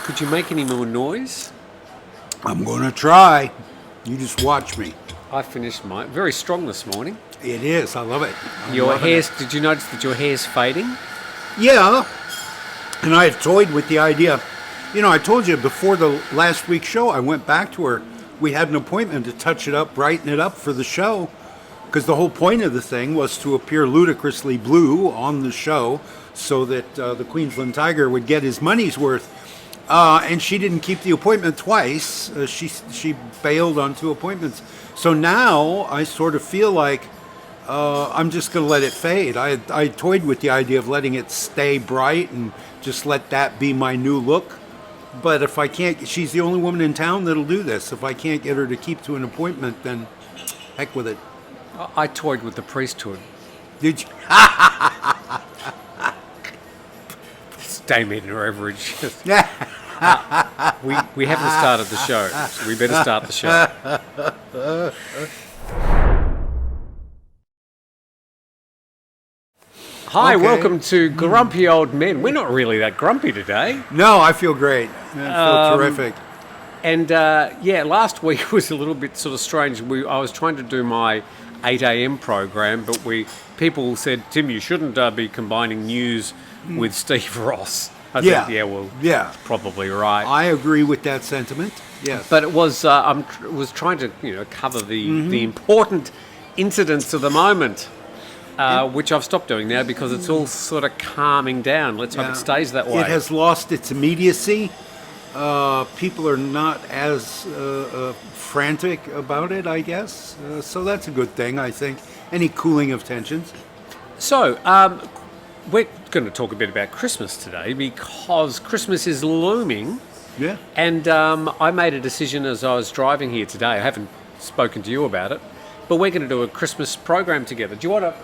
Could you make any more noise? I'm going to try. You just watch me. I finished mine. Very strong this morning. It is. I love it. Your hair's... Did you notice that your hair's fading? Yeah. And I had toyed with the idea. You know, I told you before the last week's show, I went back to her. We had an appointment to touch it up, brighten it up for the show. Because the whole point of the thing was to appear ludicrously blue on the show so that the Queensland Tiger would get his money's worth. And she didn't keep the appointment twice. She bailed on 2 appointments. So now I sort of feel like I'm just going to let it fade. I toyed with the idea of letting it stay bright and just let that be my new look. But if I can't, she's the only woman in town that'll do this. If I can't get her to keep to an appointment, then heck with it. I toyed with the priesthood. Did you? Damien Everidge. We haven't started the show, so we better start the show. Hi, Okay. Welcome to Grumpy Old Men. We're not really that grumpy today. No, I feel great. I feel terrific. And last week was a little bit sort of strange. I was trying to do my 8 a.m. program, but people said, Tim, you shouldn't be combining news with Steve Ross. I said, yeah, probably right. I agree with that sentiment. Yes, but it was I was trying to cover the important incidents of the moment, which I've stopped doing now because it's all sort of calming down. Let's hope it stays that way. It has lost its immediacy. People are not as frantic about it, I guess. So that's a good thing, I think. Any cooling of tensions. So, we're going to talk a bit about Christmas today because Christmas is looming. Yeah. And I made a decision as I was driving here today. I haven't spoken to you about it, but we're going to do a Christmas program together. Do you want to...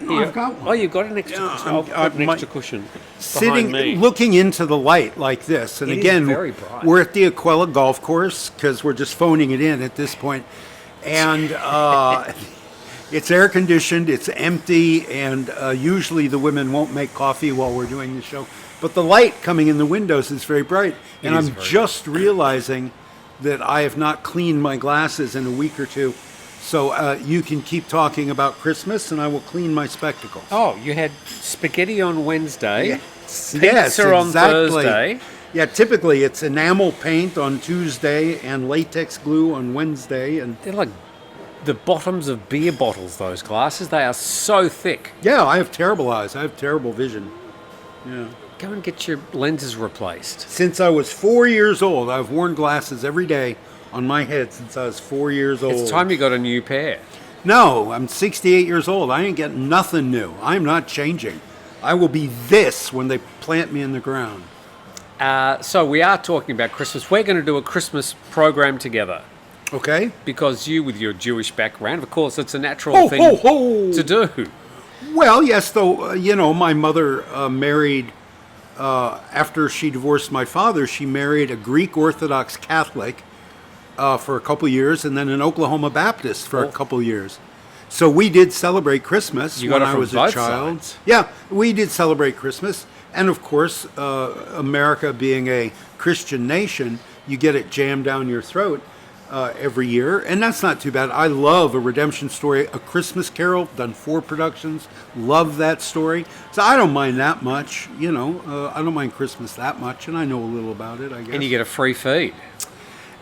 I've got one. Oh, you've got an extra cushion. I've got an extra cushion sitting, behind me. looking into the light like this. And It is again, very bright. we're at the Aquella Golf Course because we're just phoning it in at this point. And it's air conditioned, it's empty, and usually the women won't make coffee while we're doing the show. But the light coming in the windows is very bright. And I'm just realizing that I have not cleaned my glasses in a week or two. So you can keep talking about Christmas, and I will clean my spectacles. Oh, you had spaghetti on Wednesday, Yes, pizza on exactly. Thursday. Yeah, typically it's enamel paint on Tuesday and latex glue on Wednesday. And They're like the bottoms of beer bottles, those glasses. They are so thick. yeah, I have terrible eyes. I have terrible vision. Yeah. Go and get your lenses replaced. Since I was 4 years old, I've worn glasses every day on my head since I was 4 years old. It's time you got a new pair. No, I'm 68 years old. I ain't getting nothing new. I'm not changing. I will be this when they plant me in the ground. So we are talking about Christmas. We're going to do a Christmas program together. Okay? Because you, with your Jewish background, of course, it's a natural thing to do. Well, yes, though, my mother married, after she divorced my father, she married a Greek Orthodox Catholic for a couple years, and then an Oklahoma Baptist for a couple years. So we did celebrate Christmas when I was a child. Sides. Yeah, we did celebrate Christmas. And of course, America being a Christian nation, you get it jammed down your throat every year. And that's not too bad. I love A Redemption Story, A Christmas Carol, done 4 productions. Love that story. So I don't mind that much, I don't mind Christmas that much, and I know a little about it, I guess. And you get a free feed.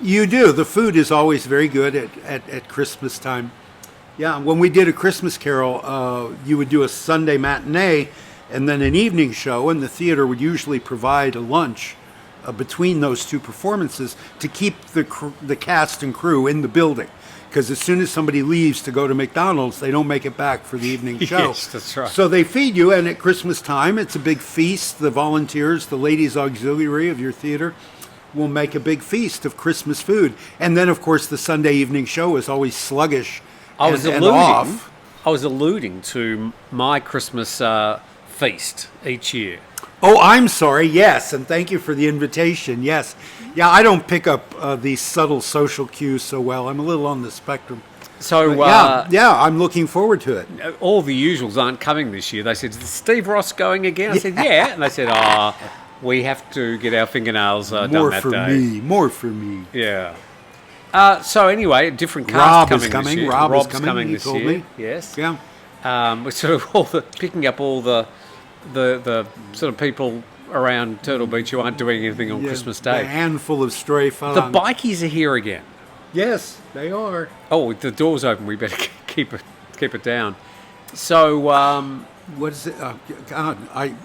You do. The food is always very good at Christmas time. Yeah, when we did A Christmas Carol, you would do a Sunday matinee and then an evening show, and the theater would usually provide a lunch between those 2 performances to keep the cast and crew in the building. Because as soon as somebody leaves to go to McDonald's, they don't make it back for the evening show. Yes, that's right. So they feed you, and at Christmas time, it's a big feast. The volunteers, the ladies auxiliary of your theater, will make a big feast of Christmas food. And then, of course, the Sunday evening show is always sluggish and off. I was alluding to my Christmas feast each year. Oh, I'm sorry. Yes, and thank you for the invitation. Yes. Yeah, I don't pick up these subtle social cues so well. I'm a little on the spectrum. So I'm looking forward to it. All the usuals aren't coming this year. They said, is Steve Ross going again? I said, yeah. And they said, we have to get our fingernails done More that for day. me. More for me. Yeah. So anyway, a different cast Rob coming is coming. this year. Rob is Rob's coming, coming he this told year. me. Yes. Yeah. We're sort of picking up all the sort of people around Turtle Beach who aren't doing anything on Christmas A Day. handful of stray Farang. The bikies are here again. Yes, they are. Oh, the door's open. We better keep it down. So, What is it? God,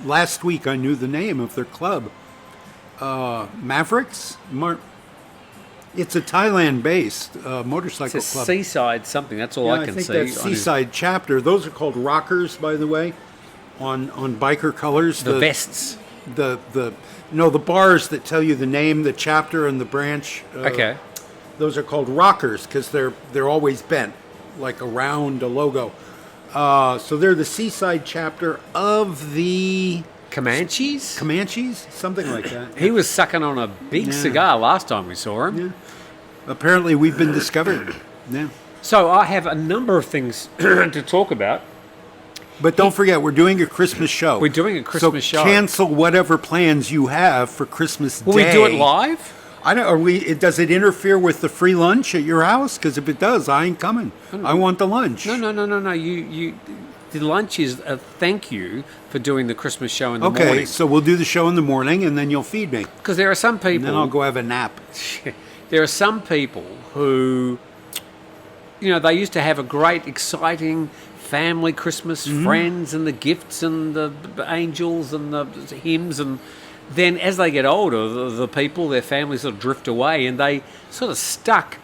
last week I knew the name of their club. Mavericks? It's a Thailand-based motorcycle it's a club. Seaside something. That's all Yeah, I can think see. that's Seaside chapter. Those are called rockers, by the way, on biker colors. The vests. The bars that tell you the name, the chapter, and the branch. Okay. Those are called rockers because they're always bent, like around a logo. So they're the Seaside chapter of the Comanches? something like that. He was sucking on a big cigar last time we saw him. Yeah. Apparently, we've been discovered. Yeah. So I have a number of things to talk about. But don't forget, we're doing a Christmas show. We're doing a Christmas show. So cancel whatever plans you have for Christmas Will Day. we do it live? I don't. Does it interfere with the free lunch at your house? Because if it does, I ain't coming. I want the lunch. No. The lunch is a thank you for doing the Christmas show in the Okay, morning. so we'll do the show in the morning, and then you'll feed me. Because there are some people. And then I'll go have a nap. There are some people who, they used to have a great, exciting family Christmas, friends and the gifts and the angels and the hymns, and then as they get older, the people, their families sort of drift away, and they sort of stuck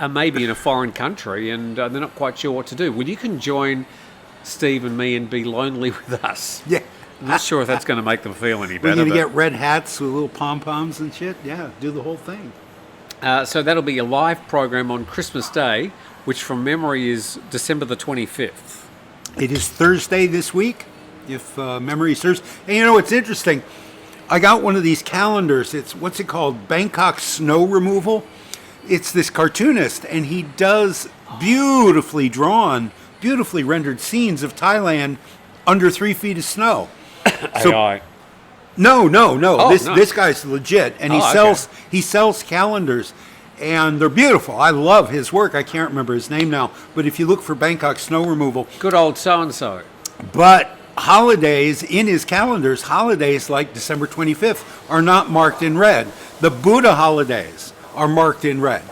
maybe in a foreign country, and they're not quite sure what to do. Well, you can join Steve and me and be lonely with us. Yeah. I'm not sure if that's going to make them feel any better. We're going to but- get red hats with little pom-poms and shit. Yeah, do the whole thing. So that'll be a live program on Christmas Day, which from memory is December the 25th. It is Thursday this week, if memory serves. And it's interesting. I got one of these calendars. It's, what's it called? Bangkok Snow Removal. It's this cartoonist, and he does beautifully drawn, beautifully rendered scenes of Thailand under 3 feet of snow. AI. No. Oh, This guy's legit, and he sells calendars, and they're beautiful. I love his work. I can't remember his name now, but if you look for Bangkok Snow Removal, Good old so-and-so. but holidays in his calendars, holidays like December 25th are not marked in red. The Buddha holidays are marked in red,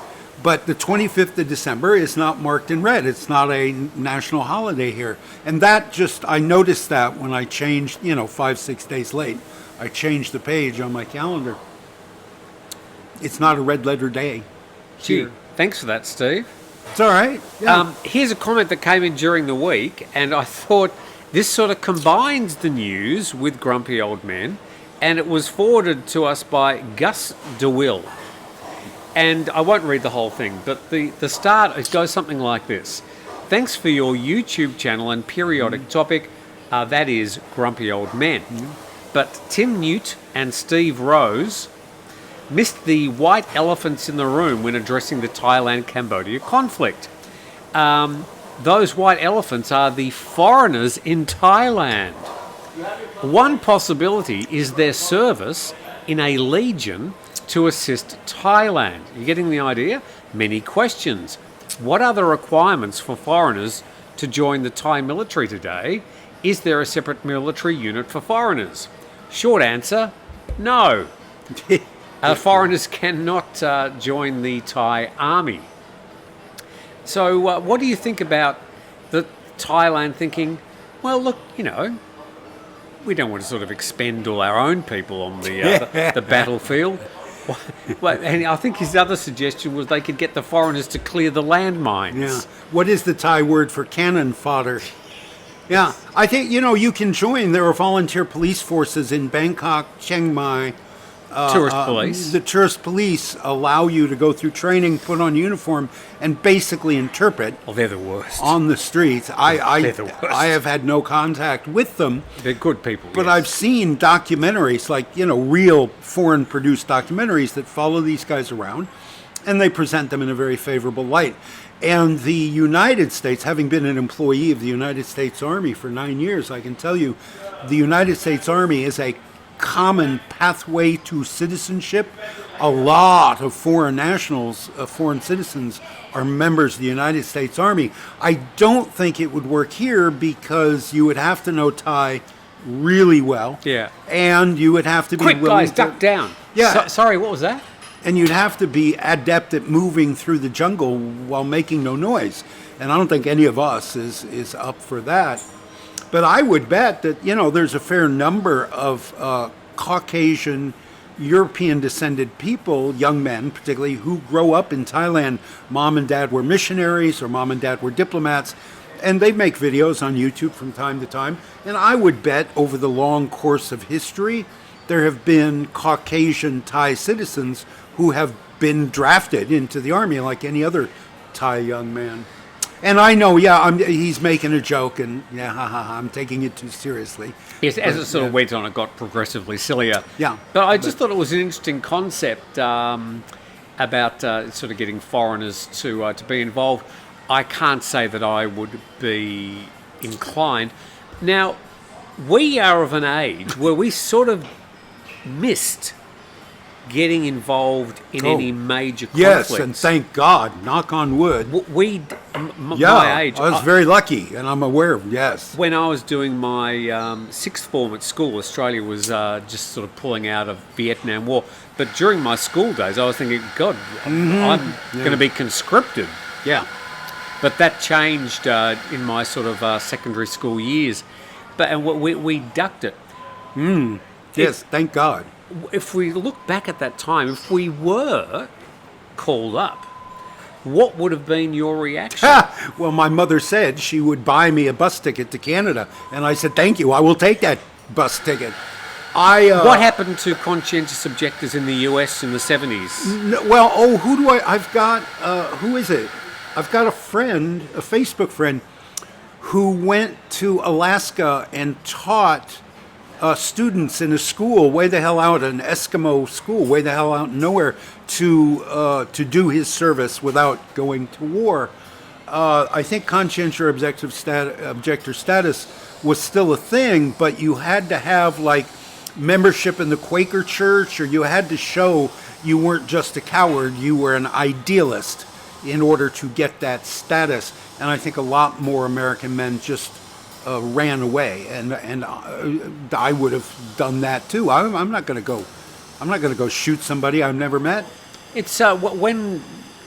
but the 25th of December is not marked in red. It's not a national holiday here, and I noticed that when I changed, 5-6 days late. I changed the page on my calendar. It's not a red letter day. Gee, thanks for that, Steve. It's all right. Yeah. Here's a comment that came in during the week, and I thought this sort of combines the news with Grumpy Old Men, and it was forwarded to us by Gus DeWill. And I won't read the whole thing, but the start, it goes something like this. Thanks for your YouTube channel and periodic topic, that is Grumpy Old Men. But Tim Newt and Steve Rose missed the white elephants in the room when addressing the Thailand-Cambodia conflict. Those white elephants are the foreigners in Thailand. One possibility is their service in a legion to assist Thailand. You getting the idea? Many questions. What are the requirements for foreigners to join the Thai military today? Is there a separate military unit for foreigners? Short answer, no. Foreigners cannot join the Thai army. So what do you think about the Thailand thinking, well, look, we don't want to sort of expend all our own people on the battlefield. And I think his other suggestion was they could get the foreigners to clear the landmines. Yeah. What is the Thai word for cannon fodder? Yeah. I think, you can join. There are volunteer police forces in Bangkok, Chiang Mai. Tourist police. The tourist police allow you to go through training, put on uniform, and basically interpret. Oh, they're the worst. On the streets. They're the worst. I have had no contact with them. They're good people. But yes. I've seen documentaries, like, real foreign-produced documentaries that follow these guys around, and they present them in a very favorable light. And the United States, having been an employee of the United States Army for 9 years, I can tell you, the United States Army is a common pathway to citizenship. A lot of foreign nationals, foreign citizens, are members of the United States Army. I don't think it would work here because you would have to know Thai really well. Yeah. And you would have to be Quick, willing guys, to, duck down. Yeah. Sorry, what was that? and you'd have to be adept at moving through the jungle while making no noise. And I don't think any of us is up for that. But I would bet that, you know, there's a fair number of Caucasian, European-descended people, young men particularly, who grow up in Thailand. Mom and dad were missionaries or mom and dad were diplomats, and they make videos on YouTube from time to time. And I would bet over the long course of history, there have been Caucasian Thai citizens who have been drafted into the army like any other Thai young man. And I know, he's making a joke, and I'm taking it too seriously. Yes, as it sort of went on, it got progressively sillier. Yeah. But I just thought it was an interesting concept about sort of getting foreigners to be involved. I can't say that I would be inclined. Now, we are of an age where we sort of missed getting involved in any major conflicts. Yes, and thank God, knock on wood. My age. I was very lucky, and I'm aware of, yes. When I was doing my sixth form at school, Australia was just sort of pulling out of Vietnam War. But during my school days, I was thinking, God, I'm going to be conscripted. Yeah. But that changed in my sort of secondary school years. And we ducked it. Yes, thank God. If we look back at that time, if we were called up, what would have been your reaction? Well, my mother said she would buy me a bus ticket to Canada, and I said, thank you, I will take that bus ticket. What happened to conscientious objectors in the US in the 70s? Who is it? I've got a friend, a Facebook friend, who went to Alaska and taught students in a school way the hell out, an Eskimo school, way the hell out nowhere, to do his service without going to war. I think conscientious objector status was still a thing, but you had to have like membership in the Quaker Church, or you had to show you weren't just a coward, you were an idealist in order to get that status. And I think a lot more American men just ran away, and I would have done that too. I'm not going to go shoot somebody I've never met. It's when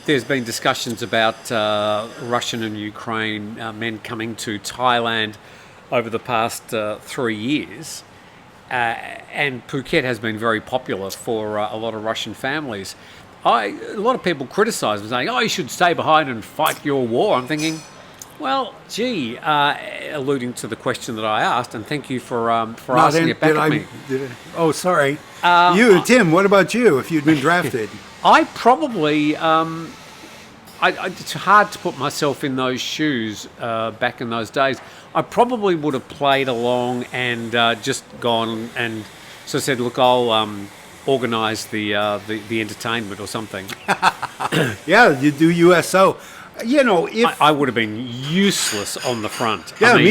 there's been discussions about Russian and Ukraine men coming to Thailand over the past 3 years, and Phuket has been very popular for a lot of Russian families. A lot of people criticise them, saying, "Oh, you should stay behind and fight your war." I'm thinking, well, gee, alluding to the question that I asked, and thank you for asking it back at me. Oh, sorry. Tim, what about you if you'd been drafted? I probably, it's hard to put myself in those shoes back in those days. I probably would have played along and just gone and so said, look, I'll organise the entertainment or something. Yeah, you do USO. You know, if I would have been useless on the front. Yeah, I mean,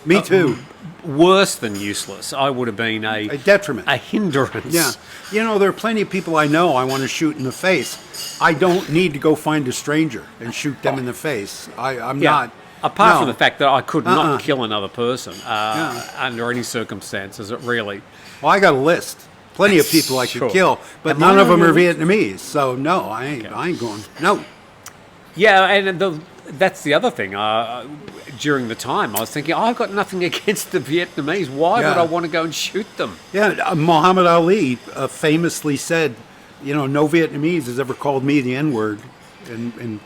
me too. Worse than useless. I would have been a detriment, a hindrance. Yeah, you know, there are plenty of people I know I want to shoot in the face. I don't need to go find a stranger and shoot them in the face. I'm not. Apart from the fact that I could not kill another person under any circumstances, really. Well, I got a list. Plenty of people I could kill, but none of them are Vietnamese. So no, I ain't going. No. Yeah, and that's the other thing. During the time, I was thinking, I've got nothing against the Vietnamese. Why would I want to go and shoot them? Yeah, Muhammad Ali famously said, you know, no Vietnamese has ever called me the N-word. And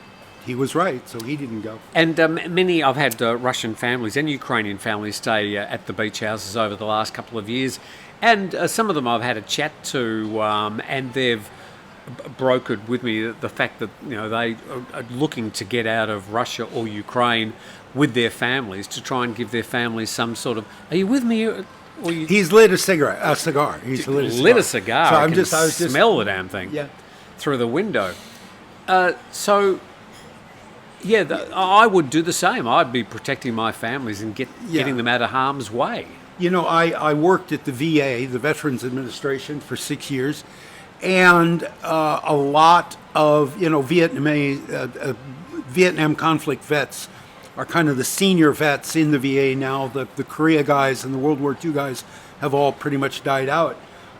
he was right, so he didn't go. And I've had Russian families and Ukrainian families stay at the beach houses over the last couple of years. And some of them I've had a chat to, and they've brokered with me the fact that, you know, they are looking to get out of Russia or Ukraine with their families to try and give their families some sort of. Are you with me? He's lit a cigar. He's lit a cigar. So I was just smell the damn thing. Yeah. Through the window. I would do the same. I'd be protecting my families and getting them out of harm's way. I worked at the VA, the Veterans Administration, for 6 years, and a lot of Vietnam conflict vets are kind of the senior vets in the VA now. The Korea guys and the World War II guys have all pretty much died out.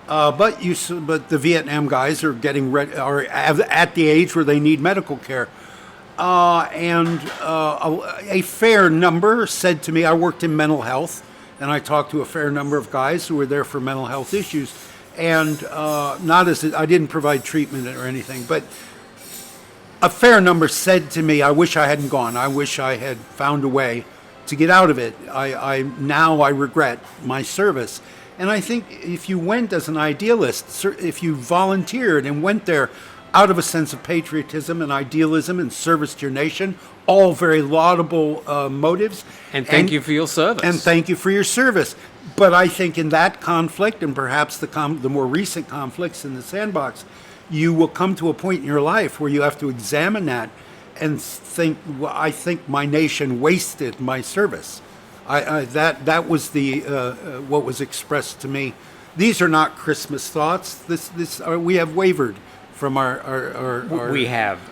But the Vietnam guys are are at the age where they need medical care. And a fair number said to me, I worked in mental health, and I talked to a fair number of guys who were there for mental health issues. And I didn't provide treatment or anything, but a fair number said to me, I wish I hadn't gone. I wish I had found a way to get out of it. Now I regret my service. And I think if you went as an idealist, if you volunteered and went there out of a sense of patriotism and idealism and service to your nation, all very laudable motives. And thank you for your service. And thank you for your service. But I think in that conflict, and perhaps the more recent conflicts in the sandbox, you will come to a point in your life where you have to examine that and think, well, I think my nation wasted my service. That was what was expressed to me. These are not Christmas thoughts. We have wavered from our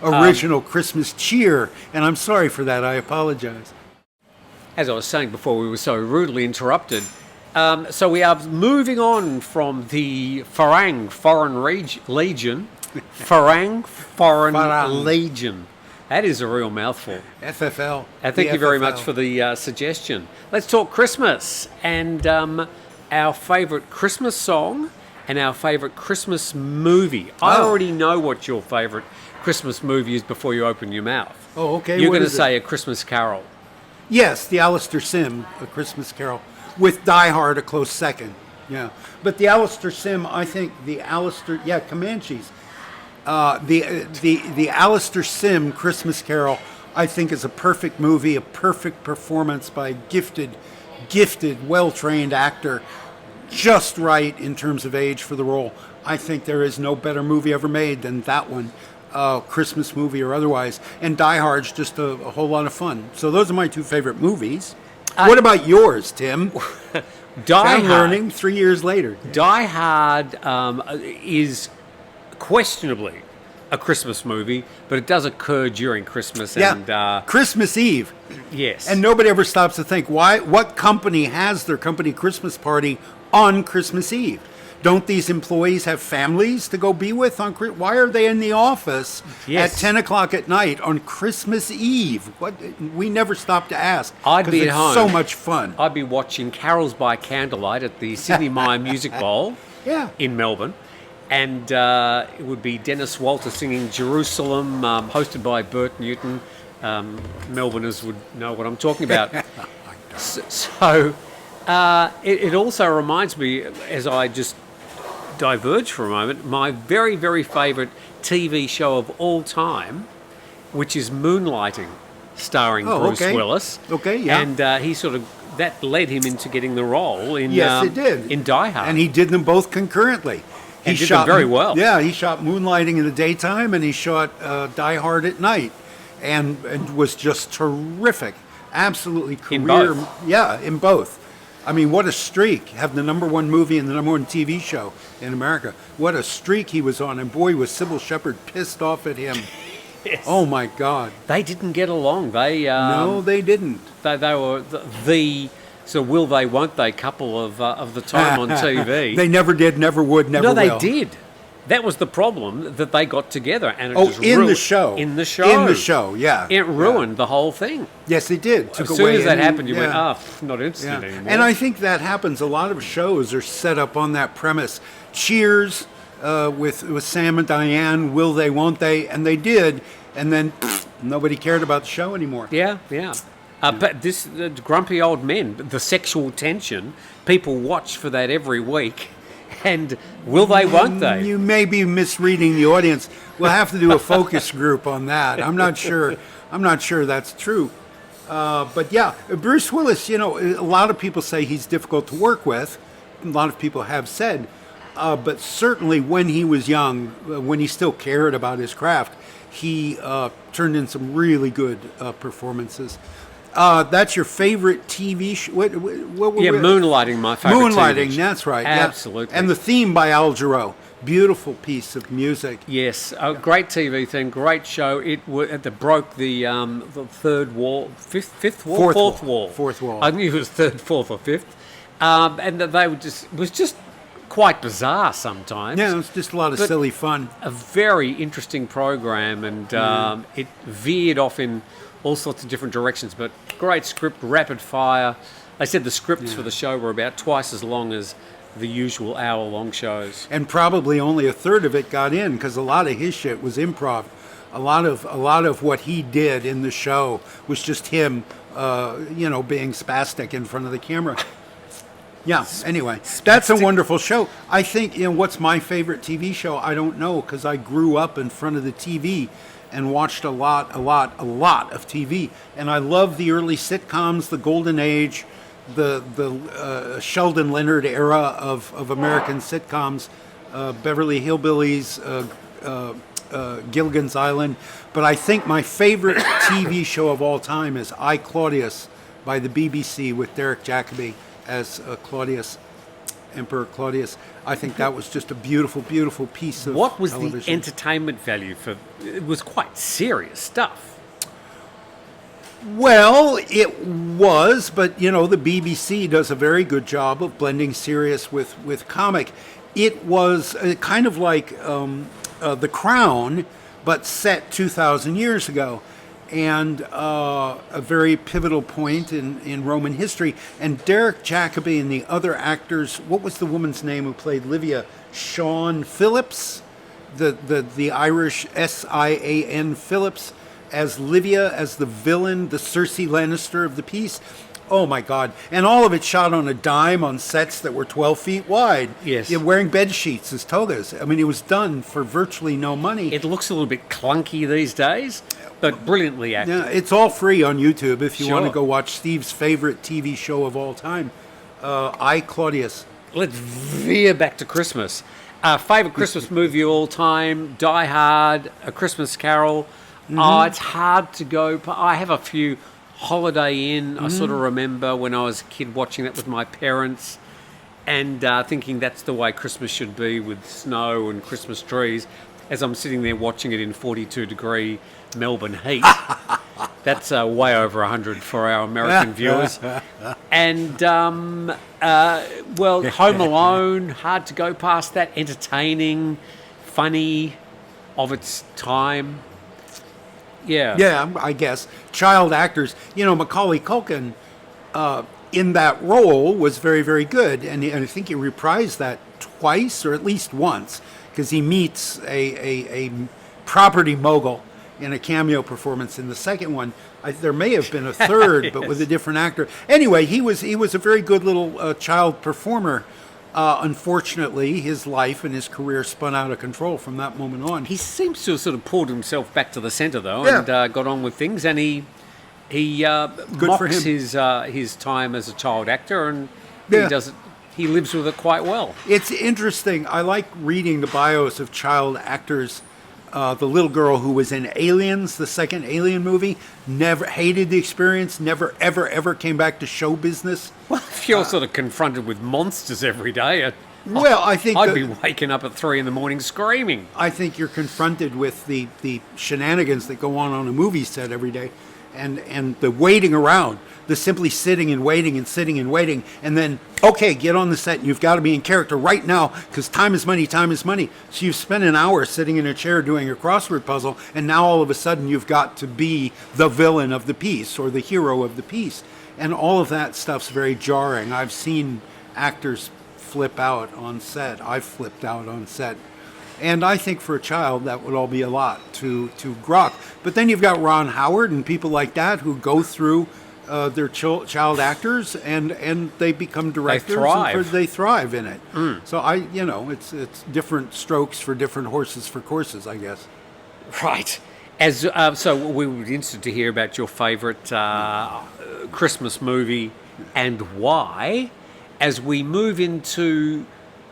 original Christmas cheer, and I'm sorry for that. I apologize. As I was saying before, we were so rudely interrupted. So we are moving on from the Farang Foreign Legion. Farang Foreign Legion. That is a real mouthful. FFL. Thank you very much for the suggestion. Let's talk Christmas and our favourite Christmas song and our favourite Christmas movie. I already know what your favourite Christmas movie is before you open your mouth. Oh, okay. You're going to say A Christmas Carol. Yes, the Alistair Sim, A Christmas Carol, with Die Hard a close second. Yeah, but the Alistair Sim, I think Comanches. The Alistair Sim Christmas Carol, I think, is a perfect movie, a perfect performance by a gifted, well-trained actor, just right in terms of age for the role. I think there is no better movie ever made than that one, Christmas movie or otherwise. And Die Hard's just a whole lot of fun. So those are my two favorite movies. What about yours, Tim? I'm learning 3 years later. Die Hard is questionably a Christmas movie, but it does occur during Christmas and Christmas Eve. Yes. And nobody ever stops to think, what company has their company Christmas party on Christmas Eve? Don't these employees have families to go be with on Christmas? Why are they in the office at 10 o'clock at night on Christmas Eve? We never stop to ask. I'd be at home. So much fun. I'd be watching Carols by Candlelight at the Sydney Mire Music Bowl in Melbourne. And it would be Dennis Walter singing Jerusalem, hosted by Bert Newton. Melbourners would know what I'm talking about. It also reminds me, as I just diverge for a moment, my very, very favourite TV show of all time, which is Moonlighting, starring Bruce Willis. Okay, yeah. And that led him into getting the role in it did. In Die Hard. And he did them both concurrently. He did them very well. Yeah, he shot Moonlighting in the daytime and he shot Die Hard at night, and was just terrific. Absolutely career. In both. Yeah, in both. I mean, what a streak. Have the number one movie and the number one TV show in America. What a streak he was on. And boy, was Sybil Shepherd pissed off at him. Yes. Oh, my God. They didn't get along. No, they didn't. They were the so will they, won't they couple of the time on TV. They never did, never would, never will. No, they did. That was the problem, that they got together and it just in the show. In the show, yeah. It ruined the whole thing. Yes, it did. As soon as that happened, you went, not interested anymore. And I think that happens. A lot of shows are set up on that premise. Cheers with Sam and Diane, will they, won't they? And they did. And then nobody cared about the show anymore. Yeah. But this grumpy old men, the sexual tension, people watch for that every week. And will they, won't they? You may be misreading the audience. We'll have to do a focus group on that. I'm not sure that's true. But yeah, Bruce Willis, a lot of people say he's difficult to work with. A lot of people have said. But certainly when he was young, when he still cared about his craft, he turned in some really good performances. That's your favorite TV show? What were Yeah, we- Moonlighting, my favorite Moonlighting, TV show. that's right. yeah. Absolutely. And the theme by Al Jarreau. Beautiful piece of music. Yes, a great TV thing, great show. It broke the third wall, fifth wall, fourth wall. Fourth wall. I knew it was third, fourth, or fifth, and that they were just it was just quite bizarre sometimes. Yeah, it was just a lot of But- silly fun. A very interesting program, and it veered off in all sorts of different directions. But great script, rapid fire. They said the scripts for the show were about twice as long as the usual hour-long shows. And probably only a third of it got in because a lot of his shit was improv. A lot of what he did in the show was just him, being spastic in front of the camera. Yeah. Anyway, that's a wonderful show. I think what's my favorite TV show? I don't know because I grew up in front of the TV and watched a lot of TV. And I love the early sitcoms, the golden age, the Sheldon Leonard era of American sitcoms, Beverly Hillbillies, Gilligan's Island. But I think my favorite TV show of all time is I, Claudius by the BBC with Derek Jacobi as Claudius, Emperor Claudius. I think that was just a beautiful, beautiful piece of What was television. the entertainment value for? It was quite serious stuff. Well, it was, but the BBC does a very good job of blending serious with comic. It was kind of like The Crown, but set 2,000 years ago, and a very pivotal point in Roman history. And Derek Jacobi and the other actors, what was the woman's name who played Livia? Sian Phillips, the Irish Sian Phillips, as Livia, as the villain, the Cersei Lannister of the piece. Oh my God. And all of it shot on a dime on sets that were 12 feet wide. Yes. Wearing bed sheets as togas. I mean, it was done for virtually no money. It looks a little bit clunky these days, but brilliantly acted. Yeah, it's all free on YouTube if you want to Sure. go watch Steve's favorite TV show of all time. I, Claudius. Let's veer back to Christmas. Favorite Christmas movie of all time: Die Hard, A Christmas Carol. Oh, it's hard to go. I have a few. Holiday Inn. I sort of remember when I was a kid watching that with my parents, and thinking that's the way Christmas should be, with snow and Christmas trees. As I'm sitting there watching it in 42-degree Melbourne heat. That's way over 100 for our American viewers. And, Home Alone, hard to go past that. Entertaining, funny, of its time. Yeah. Yeah, I guess. Child actors. Macaulay Culkin in that role was very, very good. And I think he reprised that twice or at least once because he meets a property mogul in a cameo performance in the second one. There may have been a third, Yes. but with a different actor. Anyway, he was a very good little child performer. Unfortunately, his life and his career spun out of control from that moment on. He seems to have sort of pulled himself back to the centre, though, Yeah. and got on with things. And he for mocks him. his time as a child actor, and Yeah. he does it. He lives with it quite well. It's interesting. I like reading the bios of child actors. The little girl who was in Aliens, the second Alien movie, never hated the experience, never, ever, ever came back to show business. Well, if you're sort of confronted with monsters every day, Well, I think I'd be waking up at 3 a.m. screaming. I think you're confronted with the shenanigans that go on a movie set every day, and the waiting around, the simply sitting and waiting and sitting and waiting, and then, okay, get on the set, and you've got to be in character right now, because time is money, time is money. So you've spent an hour sitting in a chair doing a crossword puzzle, and now all of a sudden you've got to be the villain of the piece, or the hero of the piece. And all of that stuff's very jarring. I've seen actors flip out on set. I've flipped out on set. And I think for a child, that would all be a lot to grok. But then you've got Ron Howard and people like that who go through their child actors and they become directors. thrive. And they thrive in it. So it's different strokes for different horses for courses, I guess. Right. As so, we would be interested to hear about your favourite Christmas movie and why. As we move into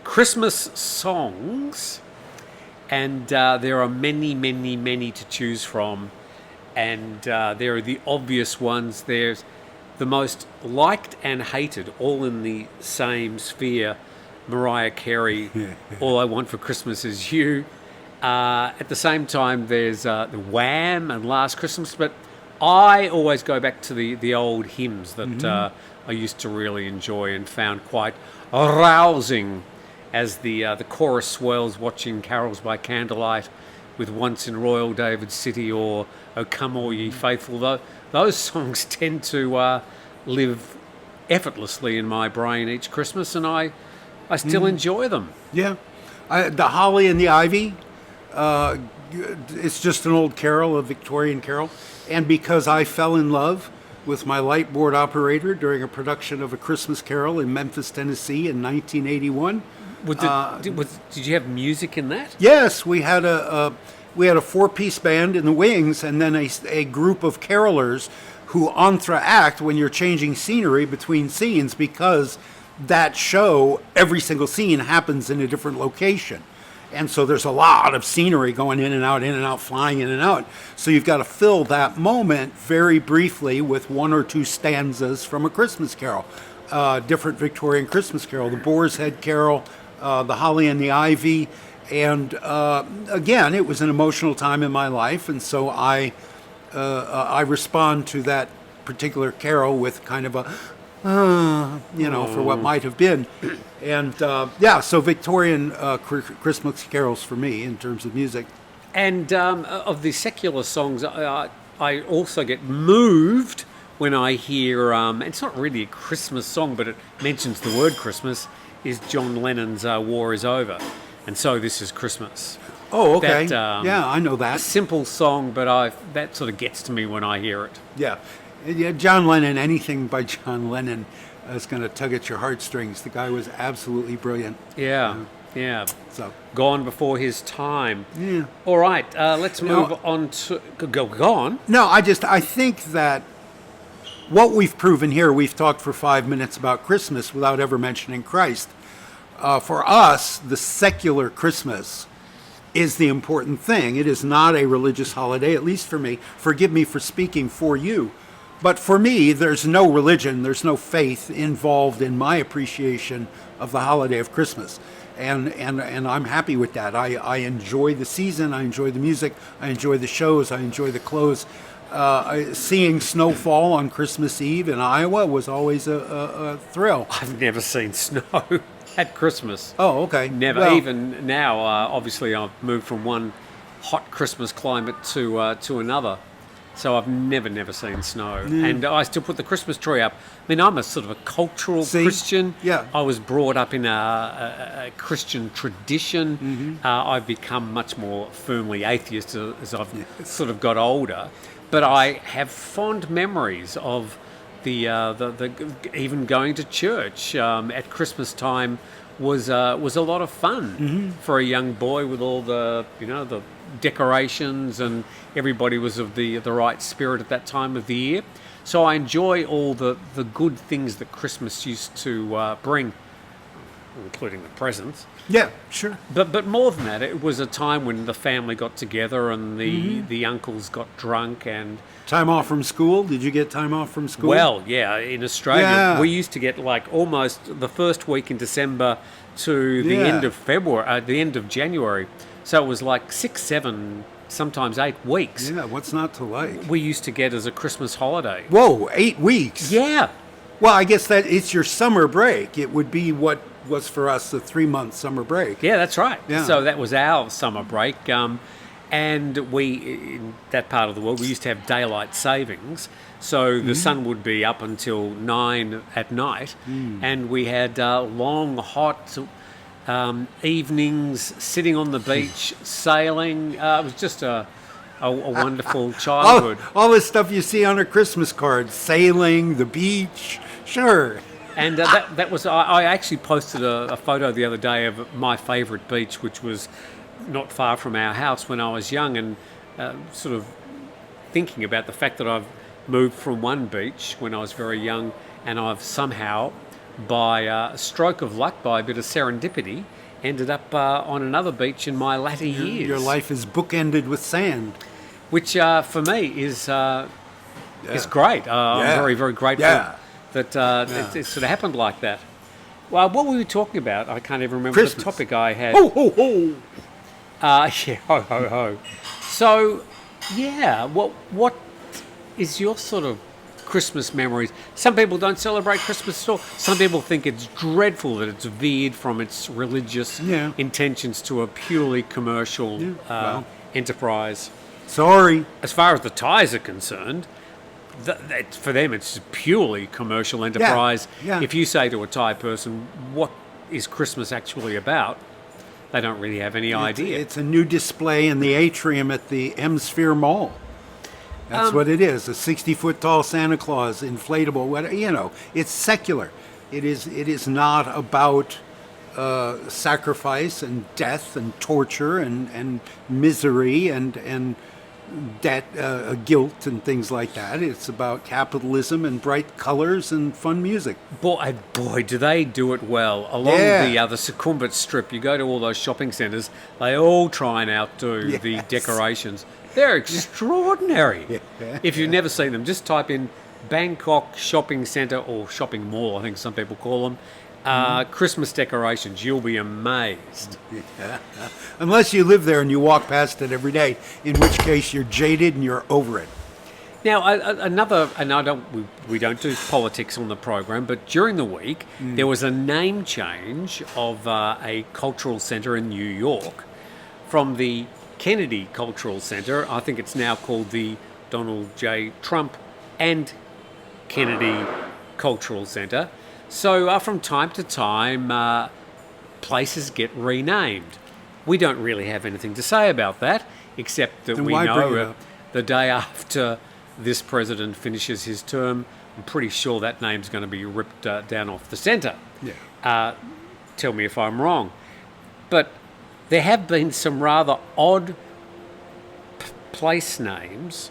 Christmas songs, and there are many, many, many to choose from. and there are the obvious ones. There's the most liked and hated, all in the same sphere. Mariah Carey, All I Want for Christmas Is You. At the same time, there's the Wham and Last Christmas, but I always go back to the old hymns that I used to really enjoy and found quite arousing, as the chorus swells, watching carols by candlelight with Once in Royal David City or O Come All Ye Faithful. Those songs tend to live effortlessly in my brain each Christmas, and I still enjoy them. Yeah. The Holly and the Ivy, it's just an old carol, a Victorian carol. And because I fell in love with my lightboard operator during a production of A Christmas Carol in Memphis, Tennessee in 1981. Did you have music in that? Yes, we had a 4-piece band in the wings, and then a group of carolers who entr'act when you're changing scenery between scenes, because that show, every single scene happens in a different location. And so there's a lot of scenery going in and out, flying in and out. So you've got to fill that moment very briefly with one or two stanzas from A Christmas Carol. Different Victorian Christmas Carol, the Boar's Head Carol, the Holly and the Ivy. And again, it was an emotional time in my life. And so I respond to that particular carol with kind of a, for what might have been. And so Victorian Christmas carols for me in terms of music. And of the secular songs, I also get moved when I hear, it's not really a Christmas song, but it mentions the word Christmas, is John Lennon's War Is Over. And so this is Christmas. Oh, okay. I know that. A simple song, but that sort of gets to me when I hear it. Yeah, John Lennon, anything by John Lennon is going to tug at your heartstrings. The guy was absolutely brilliant. Yeah. So gone before his time. Yeah. All right, let's move on to... Go on. No, I think that what we've proven here, we've talked for 5 minutes about Christmas without ever mentioning Christ. For us, the secular Christmas is the important thing. It is not a religious holiday, at least for me. Forgive me for speaking for you. But for me, there's no religion, there's no faith involved in my appreciation of the holiday of Christmas. And I'm happy with that. I enjoy the season, I enjoy the music, I enjoy the shows, I enjoy the clothes. Seeing snowfall on Christmas Eve in Iowa was always a thrill. I've never seen snow at Christmas. Oh, okay. Never. Well, even now, obviously, I've moved from one hot Christmas climate to another. So I've never seen snow. And I still put the Christmas tree up. I mean, I'm a sort of a cultural Christian. Yeah. I was brought up in a Christian tradition. I've become much more firmly atheist as I've sort of got older. But I have fond memories of the even going to church at Christmas time was a lot of fun for a young boy, with all the decorations, and everybody was of the right spirit at that time of the year. So I enjoy all the good things that Christmas used to bring, including the presents. Yeah, sure. But more than that, it was a time when the family got together and the uncles got drunk. And time off from school? Did you get time off from school? Well, yeah, in Australia, we used to get like almost the first week in December to the end of February, the end of January. So it was like 6, 7, sometimes 8 weeks. Yeah, what's not to like? We used to get as a Christmas holiday. Whoa, 8 weeks? Yeah. Well, I guess that it's your summer break. It would be what was for us a 3-month summer break. Yeah, that's right. Yeah. So that was our summer break. And we, in that part of the world, we used to have daylight savings. So the sun would be up until 9 at night. And we had long, hot evenings sitting on the beach, sailing. It was just a wonderful childhood. All this stuff you see on a Christmas card, sailing, the beach, sure. And that was, I actually posted a photo the other day of my favourite beach, which was not far from our house when I was young, and sort of thinking about the fact that I've moved from one beach when I was very young, and I've somehow, by a stroke of luck, by a bit of serendipity, ended up on another beach in my latter years. Your life is bookended with sand. which for me is great. I'm very, very grateful that it sort of happened like that. Well, what were we talking about? I can't even remember Christmas. the topic I had. Ho, ho, ho. Yeah, ho, ho, ho. So, yeah, what is your sort of Christmas memories? Some people don't celebrate Christmas at all. Some people think it's dreadful that it's veered from its religious intentions to a purely commercial enterprise. Sorry. As far as the Thais are concerned, for them it's a purely commercial enterprise. Yeah. If you say to a Thai person, what is Christmas actually about? They don't really have any idea. It's a new display in the atrium at the M-Sphere Mall. That's what it is. A 60-foot tall Santa Claus, inflatable, whatever. It's secular. It is not about sacrifice and death and torture and misery and debt, guilt and things like that. It's about capitalism and bright colors and fun music. Boy, do they do it well. Along the Sukhumvit Strip, you go to all those shopping centres, they all try and outdo the decorations. They're extraordinary. If you've never seen them, just type in Bangkok Shopping Centre or Shopping Mall, I think some people call them, Christmas decorations. You'll be amazed. Unless you live there and you walk past it every day, in which case you're jaded and you're over it. Now, we don't do politics on the program, but during the week there was a name change of a cultural centre in New York from the Kennedy Cultural Centre. I think it's now called the Donald J. Trump and Kennedy Cultural Centre. So from time to time, places get renamed. We don't really have anything to say about that, except that we know the day after this president finishes his term, I'm pretty sure that name's going to be ripped down off the centre. Tell me if I'm wrong. But there have been some rather odd place names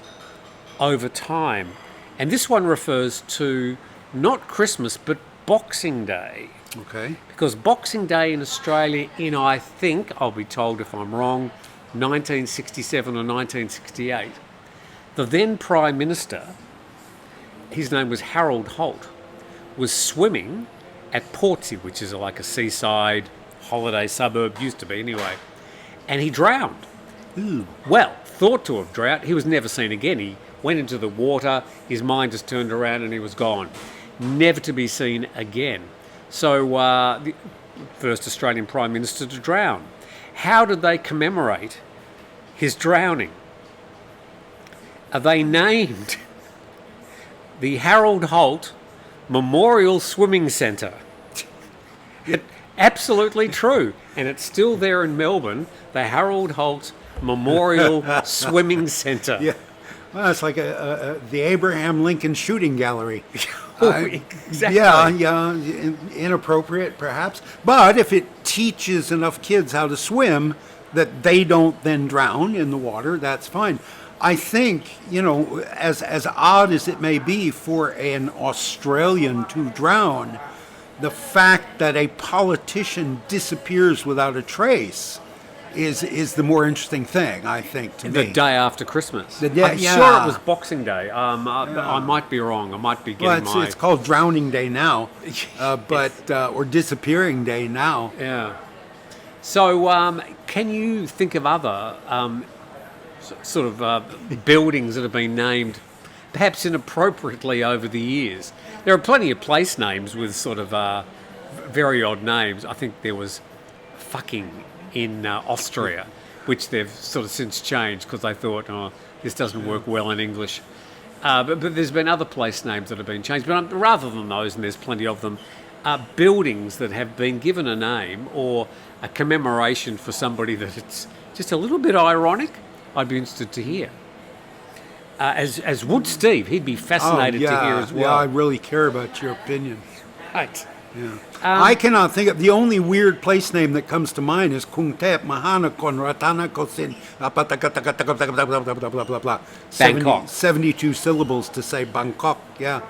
over time. And this one refers to not Christmas, but Boxing Day. Okay. Because Boxing Day in Australia I think, I'll be told if I'm wrong, 1967 or 1968, the then Prime Minister, his name was Harold Holt, was swimming at Portsea, which is like a seaside holiday suburb, used to be anyway, and he drowned. Ooh. Well, thought to have drowned. He was never seen again. He went into the water, his mind just turned around and he was gone. Never to be seen again. So, the first Australian Prime Minister to drown. How did they commemorate his drowning? They named the Harold Holt Memorial Swimming Centre. Absolutely true. And it's still there in Melbourne, the Harold Holt Memorial Swimming Centre. Yeah. Well, it's like the Abraham Lincoln Shooting Gallery. Exactly. Yeah, inappropriate perhaps. But if it teaches enough kids how to swim that they don't then drown in the water, that's fine. I think, as odd as it may be for an Australian to drown, the fact that a politician disappears without a trace is the more interesting thing, I think, to me. The day after Christmas. I'm sure it was Boxing Day. I might be wrong. I might be getting it's called Drowning Day now, or Disappearing Day now. Yeah. So, can you think of other sort of buildings that have been named perhaps inappropriately over the years? There are plenty of place names with sort of very odd names. I think there was fucking in Austria, which they've sort of since changed because they thought, this doesn't work well in English. But there's been other place names that have been changed. But rather than those, and there's plenty of them, buildings that have been given a name or a commemoration for somebody that it's just a little bit ironic, I'd be interested to hear. As would Steve. He'd be fascinated to hear as well. Yeah, I really care about your opinion. Right. Yeah. I cannot think of the only weird place name that comes to mind is Kungtep Mahana Konratana Kosin blah blah blah blah. Bangkok. 72 syllables to say Bangkok. Yeah.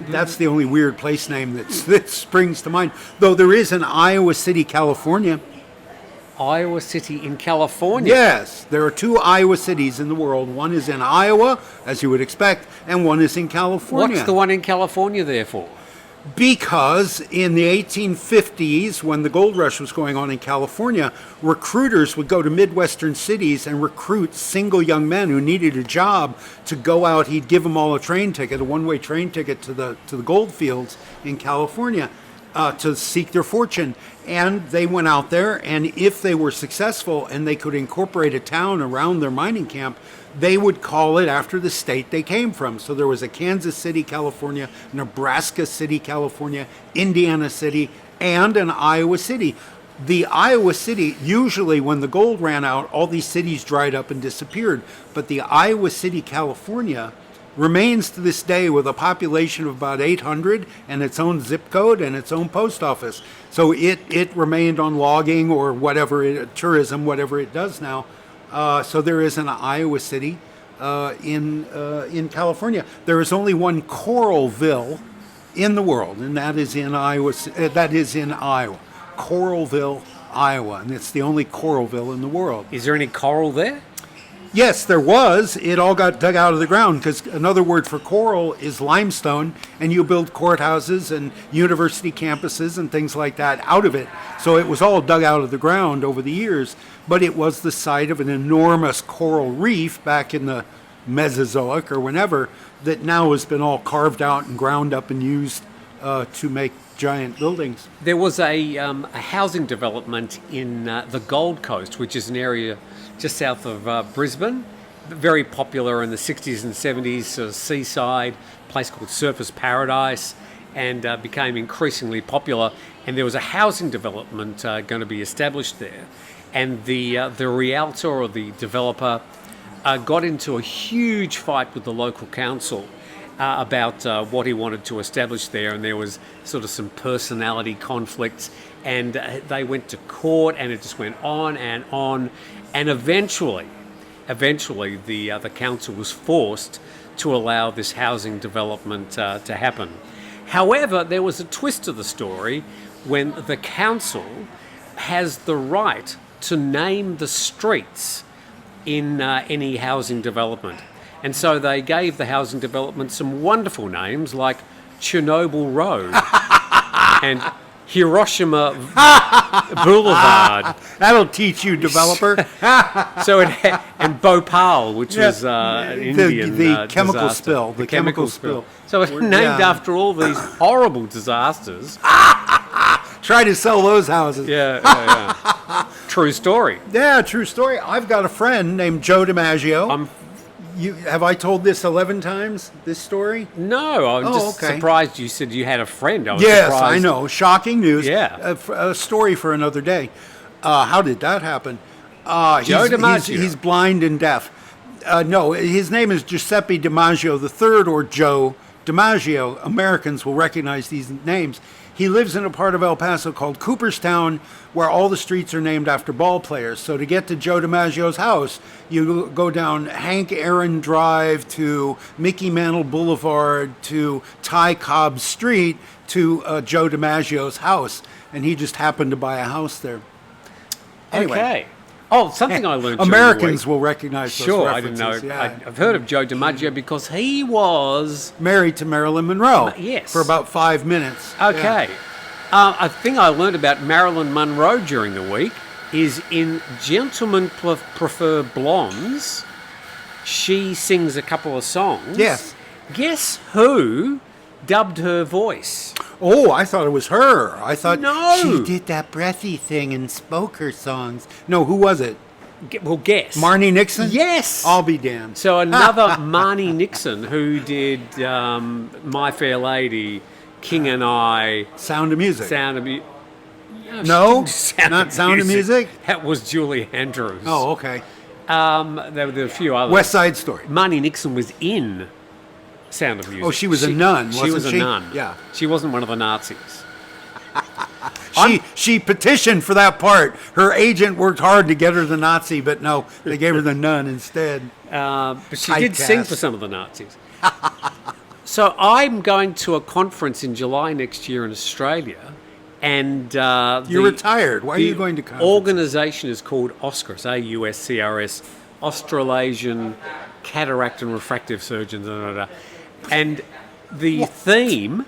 That's the only weird place name that springs to mind. Though there is in Iowa City, California. Iowa City in California. Yes, there are two Iowa cities in the world. One is in Iowa, as you would expect, and one is in California. What's the one in California there for? Because in the 1850s, when the gold rush was going on in California, recruiters would go to Midwestern cities and recruit single young men who needed a job to go out. He'd give them all a train ticket, a one-way train ticket to the gold fields in California to seek their fortune. And they went out there, and if they were successful and they could incorporate a town around their mining camp, they would call it after the state they came from. So there was a Kansas City, California, Nebraska City, California, Indiana City, and an Iowa City. The Iowa City, usually when the gold ran out, all these cities dried up and disappeared. But the Iowa City, California, remains to this day with a population of about 800 and its own zip code and its own post office. So it remained on logging or whatever, tourism, whatever it does now. So there is an Iowa City in California. There is only one Coralville in the world, and that is in Iowa. That is in Iowa, Coralville, Iowa, and it's the only Coralville in the world. Is there any coral there? Yes, there was. It all got dug out of the ground because another word for coral is limestone, and you build courthouses and university campuses and things like that out of it. So it was all dug out of the ground over the years, but it was the site of an enormous coral reef back in the Mesozoic or whenever that now has been all carved out and ground up and used to make giant buildings. There was a housing development in the Gold Coast, which is an area just south of Brisbane, very popular in the 60s and 70s, seaside, place called Surfers Paradise, and became increasingly popular. And there was a housing development going to be established there. And the realtor or the developer got into a huge fight with the local council about what he wanted to establish there, and there was sort of some personality conflicts, and they went to court, and it just went on, and eventually the council was forced to allow this housing development to happen. However, there was a twist to the story when the council has the right to name the streets in any housing development. And so they gave the housing development some wonderful names like Chernobyl Road and Hiroshima Boulevard. That'll teach you, developer. So and Bhopal, which was an Indian the chemical disaster. spill. The chemical spill. So it's named after all these horrible disasters. Try to sell those houses. Yeah. True story. Yeah, true story. I've got a friend named Joe DiMaggio. Have I told this 11 times, this story? No, I'm just surprised you said you had a friend. I was yes, surprised. I know. Shocking news. Yeah. A story for another day. How did that happen? Joe DiMaggio. He's blind and deaf. No, his name is Giuseppe DiMaggio III or Joe DiMaggio. Americans will recognize these names. He lives in a part of El Paso called Cooperstown, where all the streets are named after ball players. So to get to Joe DiMaggio's house, you go down Hank Aaron Drive to Mickey Mantle Boulevard to Ty Cobb Street to Joe DiMaggio's house. And he just happened to buy a house there. Anyway. Okay. Oh, something I learned. Americans will recognize those Sure, references. I didn't know. Yeah. I've heard of Joe DiMaggio because he was married to Marilyn Monroe. Yes. For about 5 minutes. Okay. Yeah. A thing I learned about Marilyn Monroe during the week is in Gentlemen Prefer Blondes, she sings a couple of songs. Yes. Guess who dubbed her voice? Oh, I thought it was her. I thought No. she did that breathy thing and spoke her songs. No, who was it? Well, guess. Marnie Nixon? Yes. I'll be damned. So another Marnie Nixon who did My Fair Lady, King and I, Sound of Music. Sound of Music. No? Not Sound of Music? That was Julie Andrews. Oh, okay. There were a few others. West Side Story. Marnie Nixon was in Sound of Music. Oh, she was a nun, She wasn't was a she? nun. Yeah. She wasn't one of the Nazis. She petitioned for that part. Her agent worked hard to get her the Nazi, but no, they gave her the nun instead. But she did sing Typecast. for some of the Nazis. So I'm going to a conference in July next year in Australia, And You're retired. Why are you going to conferences? Organization is called AUSCRS, AUSCRS, Australasian Cataract and Refractive Surgeons. And the theme,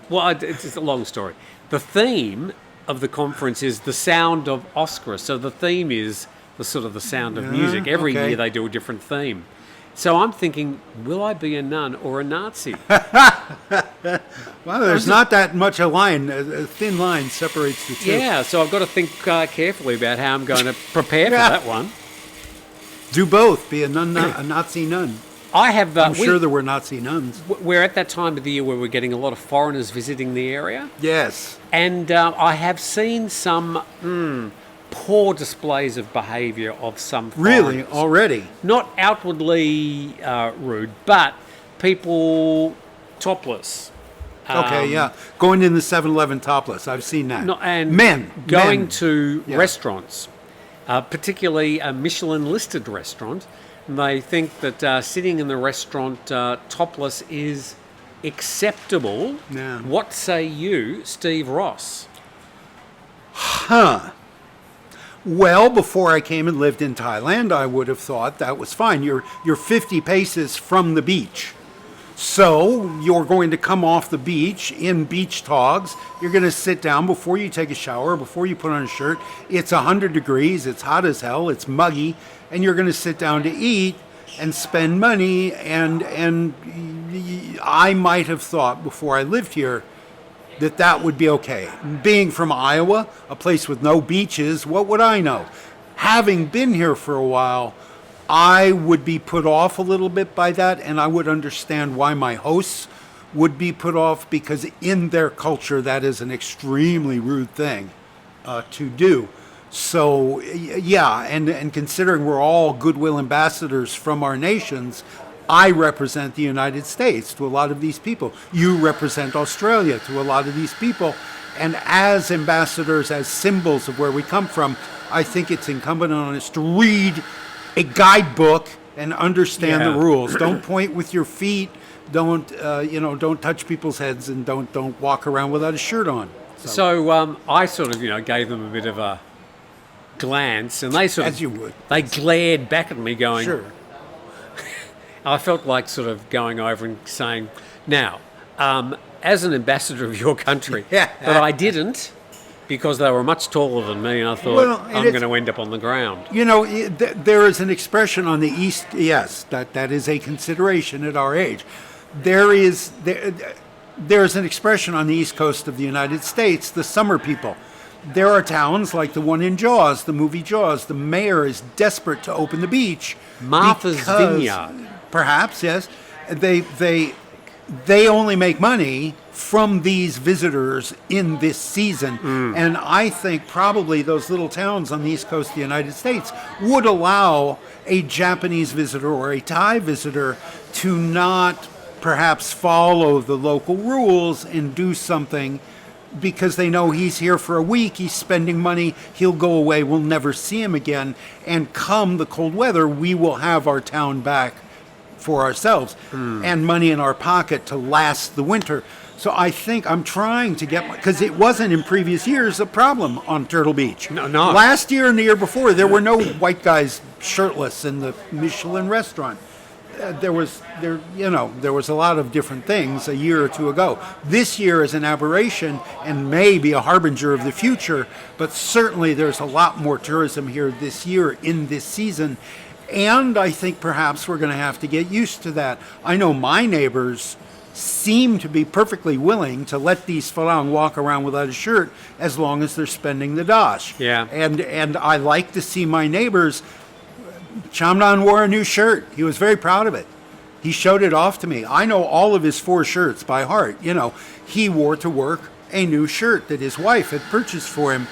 well, it's a long story. The theme of the conference is the sound of AUSCRS. So the theme is the sound of music. Every year they do a different theme. So I'm thinking, will I be a nun or a Nazi? Well, there's not that much a line. A thin line separates the two. Yeah, so I've got to think carefully about how I'm going to prepare for that one. Do both. Be a nun, a Nazi nun. I have. I'm sure there were Nazi nuns. We're at that time of the year where we're getting a lot of foreigners visiting the area. Yes. And I have seen some poor displays of behaviour of some foreigners. Really? Already? Not outwardly rude, but people topless. Okay, yeah. Going in the 7-Eleven topless. I've seen that. And men. Going to restaurants, particularly a Michelin-listed restaurant. They think that sitting in the restaurant topless is acceptable. Yeah. What say you, Steve Ross? Huh. Well, before I came and lived in Thailand, I would have thought that was fine. You're 50 paces from the beach. So you're going to come off the beach in beach togs. You're going to sit down before you take a shower, before you put on a shirt. It's 100 degrees. It's hot as hell. It's muggy. And you're going to sit down to eat and spend money. And I might have thought before I lived here that would be okay. Being from Iowa, a place with no beaches, what would I know? Having been here for a while, I would be put off a little bit by that, and I would understand why my hosts would be put off, because in their culture that is an extremely rude thing to do. So, yeah, and considering we're all goodwill ambassadors from our nations, I represent the United States to a lot of these people. You represent Australia to a lot of these people. And as ambassadors, as symbols of where we come from, I think it's incumbent on us to read a guidebook and understand the rules. Don't point with your feet. Don't touch people's heads, and don't walk around without a shirt on. So I sort of, gave them a bit of a glance, and they as you would. They glared back at me, going, "Sure." I felt like sort of going over and saying, "Now, as an ambassador of your country," but I didn't, because they were much taller than me, and I thought, I'm going to end up on the ground. There is an expression on the East, yes, that is a consideration at our age. There is an expression on the East Coast of the United States, the summer people. There are towns like the one in Jaws, the movie Jaws. The mayor is desperate to open the beach. Martha's Vineyard. Perhaps, yes. They only make money from these visitors in this season. And I think probably those little towns on the East Coast of the United States would allow a Japanese visitor or a Thai visitor to not perhaps follow the local rules and do something, because they know he's here for a week, he's spending money, he'll go away, we'll never see him again. And come the cold weather, we will have our town back for ourselves and money in our pocket to last the winter. So I think I'm trying to get, because it wasn't in previous years a problem on Turtle Beach. No. Last year and the year before, there were no white guys shirtless in the Michelin restaurant. There was a lot of different things a year or two ago. This year is an aberration and may be a harbinger of the future, but certainly there's a lot more tourism here this year in this season. And I think perhaps we're going to have to get used to that. I know my neighbors seem to be perfectly willing to let these Farang walk around without a shirt as long as they're spending the dosh. Yeah. And I like to see my neighbors. Chamdan wore a new shirt. He was very proud of it. He showed it off to me. I know all of his 4 shirts by heart. He wore to work a new shirt that his wife had purchased for him.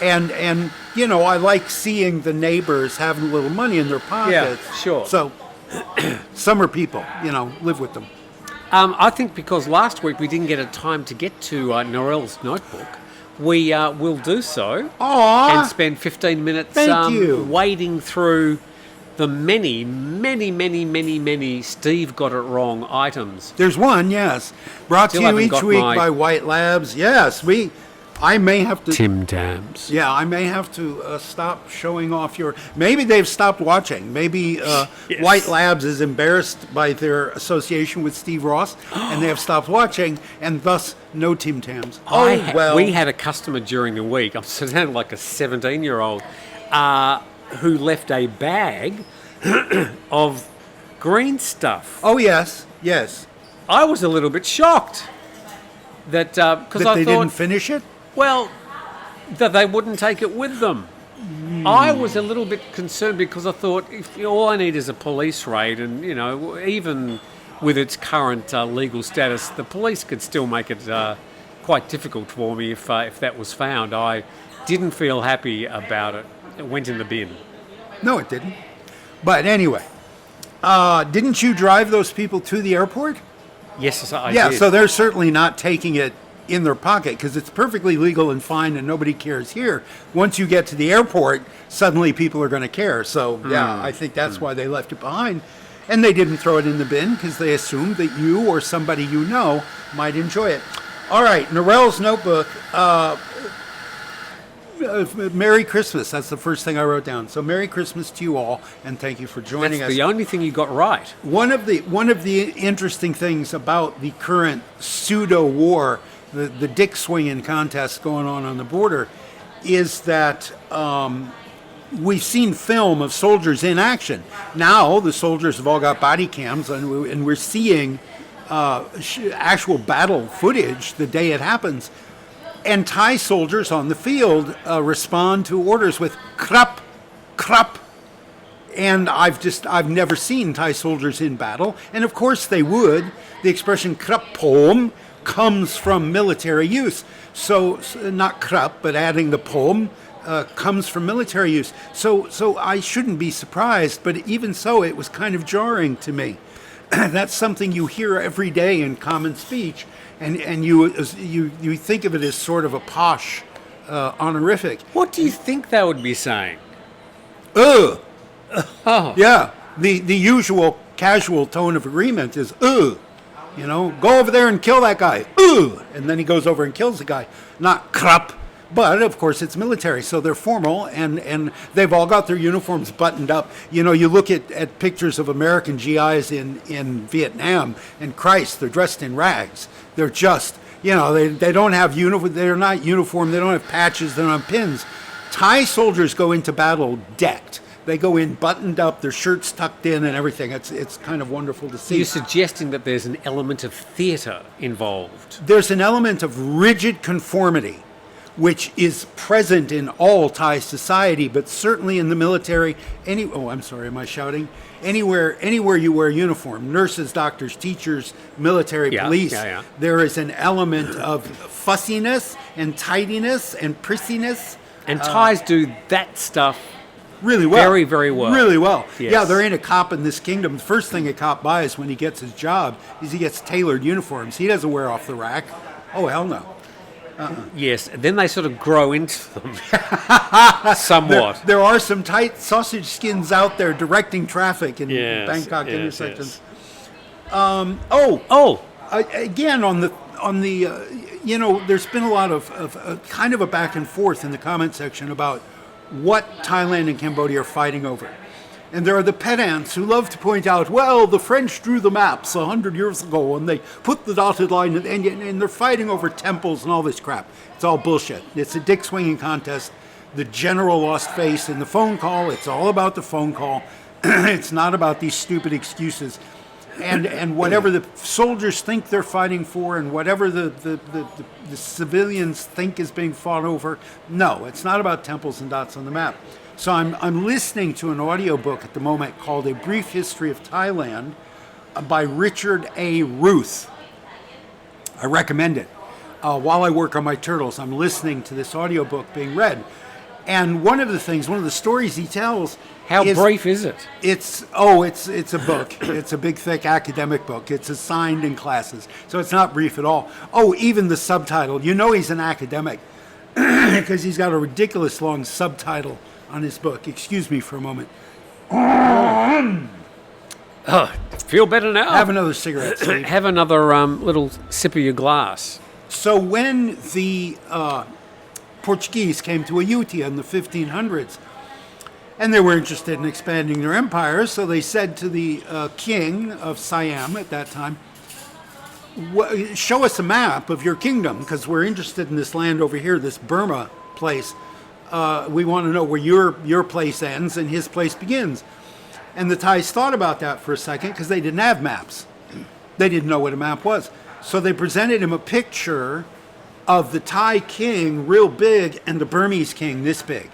And I like seeing the neighbors having a little money in their pockets. Yeah, sure. So, summer people, live with them. I think because last week we didn't get a time to get to Norel's notebook, we will do so. Aww. And spend 15 minutes wading through the many Steve got it wrong items. There's one, yes. Brought to you each week by White Labs. Yes, I may have to. Tim Tams. Yeah, I may have to stop showing off your. Maybe they've stopped watching. Maybe White Labs is embarrassed by their association with Steve Ross, and they have stopped watching, and thus no Tim Tams. We had a customer during the week. I'm sounding like a 17-year-old who left a bag of green stuff. Oh yes, yes. I was a little bit shocked that because I they thought didn't finish it. Well, that they wouldn't take it with them. I was a little bit concerned because I thought if all I need is a police raid, and even with its current legal status, the police could still make it quite difficult for me if that was found. I didn't feel happy about it. It went in the bin. No, it didn't. But anyway, didn't you drive those people to the airport? Yes, I Yeah, did. so they're certainly not taking it in their pocket because it's perfectly legal and fine and nobody cares here. Once you get to the airport, suddenly people are going to care. So, yeah, I think that's why they left it behind. And they didn't throw it in the bin because they assumed that you or somebody you know might enjoy it. All right, Norell's notebook. Merry Christmas. That's the first thing I wrote down. So Merry Christmas to you all, and thank you for joining us. That's the only thing you got right. One of the interesting things about the current pseudo war, the dick swinging contest going on the border, is that we've seen film of soldiers in action. Now the soldiers have all got body cams, and we're seeing actual battle footage the day it happens. And Thai soldiers on the field respond to orders with krap, krap. And I've never seen Thai soldiers in battle. And of course they would. The expression krap pom comes from military use. So not krap, but adding the pom comes from military use. So I shouldn't be surprised, but even so, it was kind of jarring to me. That's something you hear every day in common speech. And you think of it as sort of a posh honorific. What do you think they would be saying? Oh. Yeah. The usual casual tone of agreement is go over there and kill that guy. And then he goes over and kills the guy. Not krap. But, of course, it's military, so they're formal, and they've all got their uniforms buttoned up. You look at pictures of American GIs in Vietnam, and Christ, they're dressed in rags. They're just, they don't have uniform, they're not uniform, they don't have patches, they don't have pins. Thai soldiers go into battle decked. They go in buttoned up, their shirts tucked in and everything. It's kind of wonderful to see. You're suggesting that there's an element of theatre involved. There's an element of rigid conformity, which is present in all Thai society, but certainly in the military. Am I shouting? Anywhere you wear a uniform, nurses, doctors, teachers, military, police, there is an element of fussiness and tidiness and prissiness. And Thais do that stuff really well. Very, very well. Really well. Yes. Yeah, there ain't a cop in this kingdom. The first thing a cop buys when he gets his job is he gets tailored uniforms. He doesn't wear off the rack. Oh, hell no. Yes, and then they sort of grow into them somewhat. There are some tight sausage skins out there directing traffic in Bangkok intersections. Yes. Again, on the there's been a lot of kind of a back and forth in the comment section about what Thailand and Cambodia are fighting over. And there are the pedants who love to point out, well, the French drew the maps 100 years ago and they put the dotted line and they're fighting over temples and all this crap. It's all bullshit. It's a dick swinging contest. The general lost face in the phone call. It's all about the phone call. It's not about these stupid excuses. And whatever the soldiers think they're fighting for and whatever the civilians think is being fought over, no, it's not about temples and dots on the map. So I'm listening to an audiobook at the moment called A Brief History of Thailand by Richard A. Ruth. I recommend it. While I work on my turtles, I'm listening to this audiobook being read. And one of the stories he tells. How brief is it? It's a book. It's a big, thick academic book. It's assigned in classes. So it's not brief at all. Oh, even the subtitle. He's an academic because he's got a ridiculous long subtitle on his book. Excuse me for a moment. Feel better now? Have another cigarette, Steve. Have another little sip of your glass. So when the Portuguese came to Ayutthaya in the 1500s. And they were interested in expanding their empire, so they said to the king of Siam at that time, show us a map of your kingdom, because we're interested in this land over here, this Burma place. We want to know where your place ends and his place begins. And the Thais thought about that for a second, because they didn't have maps. They didn't know what a map was. So they presented him a picture of the Thai king real big and the Burmese king this big.